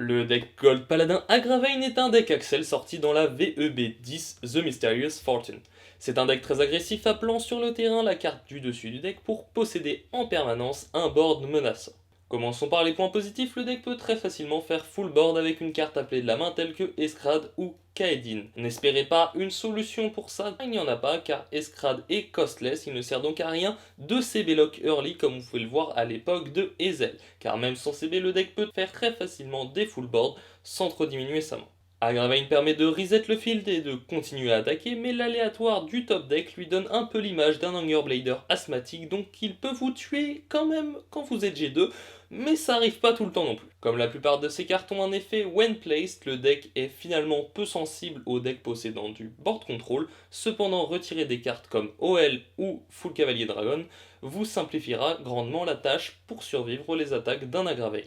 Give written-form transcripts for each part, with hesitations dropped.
Le deck Gold Paladin Agravain est un deck Axel sorti dans la VEB10 The Mysterious Fortune. C'est un deck très agressif appelant sur le terrain la carte du dessus du deck pour posséder en permanence un board menaçant. Commençons par les points positifs, le deck peut très facilement faire full board avec une carte appelée de la main telle que Escrad ou Kaedin. N'espérez pas une solution pour ça, il n'y en a pas car Escrad est costless, il ne sert donc à rien de CB lock early comme vous pouvez le voir à l'époque de Ezel, car même sans CB le deck peut faire très facilement des full board sans trop diminuer sa main. Agravain permet de reset le field et de continuer à attaquer, mais l'aléatoire du top deck lui donne un peu l'image d'un Hungerblader asthmatique, donc il peut vous tuer quand même quand vous êtes G2, mais ça arrive pas tout le temps non plus. Comme la plupart de ces cartes ont un effet when placed, le deck est finalement peu sensible aux decks possédant du board control, cependant retirer des cartes comme OL ou Full Cavalier Dragon vous simplifiera grandement la tâche pour survivre les attaques d'un Agravain.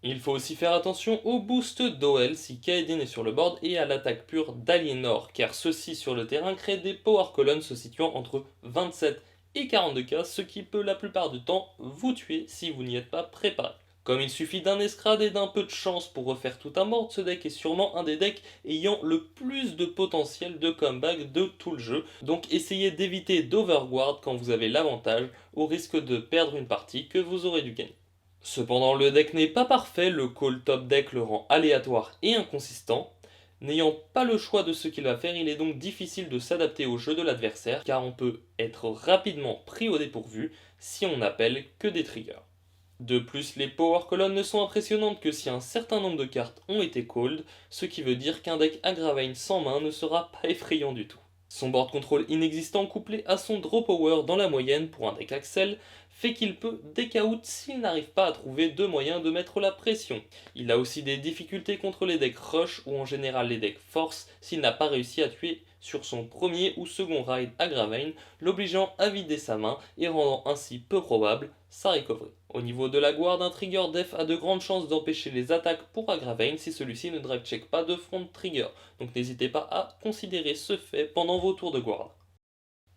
Il faut aussi faire attention au boost d'OL si Kaedin est sur le board et à l'attaque pure d'Aliénor, car ceux-ci sur le terrain créent des power columns se situant entre 27 et 42k, ce qui peut la plupart du temps vous tuer si vous n'y êtes pas préparé. Comme il suffit d'un escrade et d'un peu de chance pour refaire tout un board, ce deck est sûrement un des decks ayant le plus de potentiel de comeback de tout le jeu, donc essayez d'éviter d'overguard quand vous avez l'avantage, au risque de perdre une partie que vous aurez dû gagner. Cependant, le deck n'est pas parfait, le call top deck le rend aléatoire et inconsistant. N'ayant pas le choix de ce qu'il va faire, il est donc difficile de s'adapter au jeu de l'adversaire, car on peut être rapidement pris au dépourvu si on n'appelle que des triggers. De plus, les power colonnes ne sont impressionnantes que si un certain nombre de cartes ont été called, ce qui veut dire qu'un deck Agravain sans main ne sera pas effrayant du tout. Son board control inexistant couplé à son draw power dans la moyenne pour un deck Axel fait qu'il peut deck out s'il n'arrive pas à trouver de moyens de mettre la pression. Il a aussi des difficultés contre les decks rush ou en général les decks force s'il n'a pas réussi à tuer sur son premier ou second ride Agravain, l'obligeant à vider sa main et rendant ainsi peu probable sa recovery. Au niveau de la guard, un trigger def a de grandes chances d'empêcher les attaques pour Agravain si celui-ci ne drive check pas de front trigger, donc n'hésitez pas à considérer ce fait pendant vos tours de guard.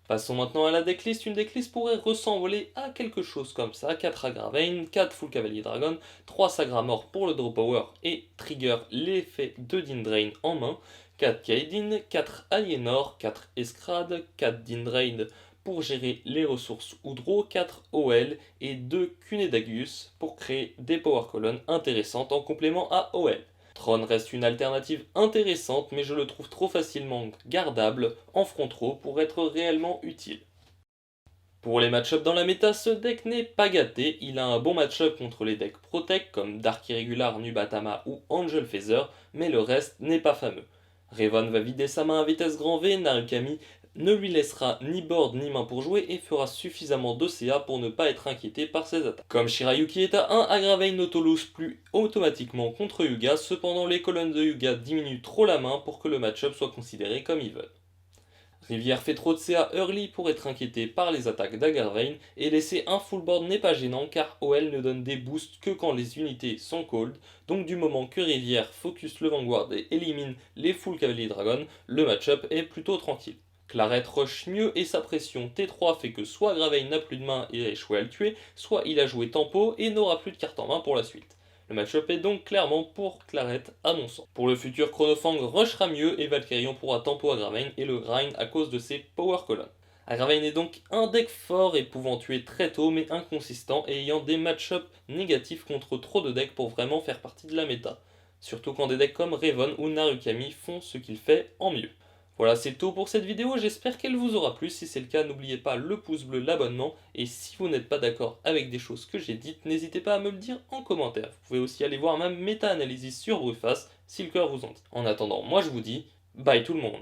Passons maintenant à la decklist. Une decklist pourrait ressembler à quelque chose comme ça: 4 Agravain, 4 Full Cavalier Dragon, 3 Sagramore pour le draw power et trigger l'effet de Dindrain en main, 4 Kaedin, 4 Aliénor, 4 Escrad, 4 Dindrain pour gérer les ressources ou draw, 4 OL et 2 Cunedagus pour créer des power columns intéressantes en complément à OL. Tron reste une alternative intéressante, mais je le trouve trop facilement gardable en front row pour être réellement utile. Pour les match-ups dans la méta, ce deck n'est pas gâté, il a un bon match-up contre les decks Protect comme Dark Irregular, Nubatama ou Angel Feather, mais le reste n'est pas fameux. Revon va vider sa main à vitesse grand V, Narukami ne lui laissera ni board ni main pour jouer et fera suffisamment d'OCA pour ne pas être inquiété par ses attaques. Comme Shirayuki est à 1, Agravain n'autolose plus automatiquement contre Yuga, cependant les colonnes de Yuga diminuent trop la main pour que le match-up soit considéré comme even. Rivière fait trop de CA early pour être inquiété par les attaques d'Agravain, et laisser un full board n'est pas gênant car OL ne donne des boosts que quand les unités sont cold, donc du moment que Rivière focus le Vanguard et élimine les full Cavalier Dragon, le match-up est plutôt tranquille. Claret rush mieux et sa pression T3 fait que soit Agravain n'a plus de main et a échoué à le tuer, soit il a joué tempo et n'aura plus de carte en main pour la suite. Le match-up est donc clairement pour Claret à mon sens. Pour le futur, Chronofang rushera mieux et Valkyrion pourra tempo Agravain et le grind à cause de ses power columns. Agravain est donc un deck fort et pouvant tuer très tôt mais inconsistant et ayant des match-ups négatifs contre trop de decks pour vraiment faire partie de la méta. Surtout quand des decks comme Revon ou Narukami font ce qu'il fait en mieux. Voilà, c'est tout pour cette vidéo, j'espère qu'elle vous aura plu. Si c'est le cas, n'oubliez pas le pouce bleu, l'abonnement, et si vous n'êtes pas d'accord avec des choses que j'ai dites, n'hésitez pas à me le dire en commentaire. Vous pouvez aussi aller voir ma méta-analyse sur Brufas, si le cœur vous en dit. En attendant, moi je vous dis, bye tout le monde.